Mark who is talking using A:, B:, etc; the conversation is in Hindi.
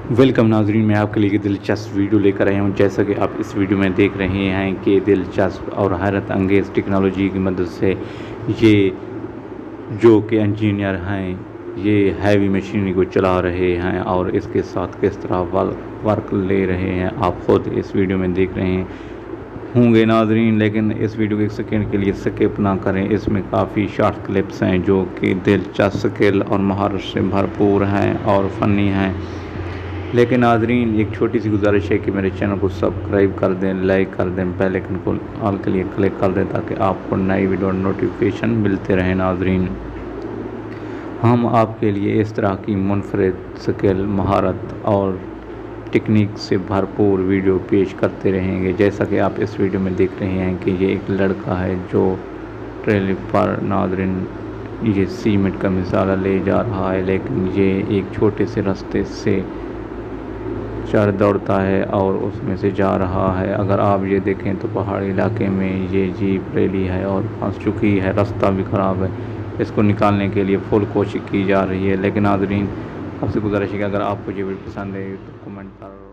A: वेलकम नाजरीन, मैं आपके लिए दिलचस्प वीडियो लेकर आया हूँ। जैसा कि आप इस वीडियो में देख रहे हैं कि दिलचस्प और हैरत अंगेज़ टेक्नोलॉजी की मदद से ये जो कि इंजीनियर हैं ये हैवी मशीनरी को चला रहे हैं और इसके साथ किस तरह वर्क ले रहे हैं आप ख़ुद इस वीडियो में देख रहे होंगे नाजरीन। लेकिन इस वीडियो को एक सेकेंड के लिए स्किप ना करें, इसमें काफ़ी शॉर्ट क्लिप्स हैं जो कि दिलचस्प स्किल और महारत से भरपूर हैं और फ़नी हैं। लेकिन नाजरीन एक छोटी सी गुजारिश है कि मेरे चैनल को सब्सक्राइब कर दें, लाइक कर दें, बेल आइकन को ऑल के लिए क्लिक कर दें ताकि आपको नई वीडियो नोटिफिकेशन मिलते रहें। नाजरीन हम आपके लिए इस तरह की मुनफरिद स्किल, महारत और टेक्निक से भरपूर वीडियो पेश करते रहेंगे। जैसा कि आप इस वीडियो में देख रहे हैं कि ये एक लड़का है जो ट्रेलर पर नाजरीन ये सीमेंट का मिसाला ले जा रहा है, लेकिन ये एक छोटे से रास्ते से चढ़ दौड़ता है और उसमें से जा रहा है। अगर आप ये देखें तो पहाड़ी इलाके में ये जीप रैली है और फंस चुकी है, रास्ता भी ख़राब है। इसको निकालने के लिए फुल कोशिश की जा रही है। लेकिन नाज़रीन आपसे गुजारिश है कि अगर आपको ये वीडियो पसंद है तो कमेंट कर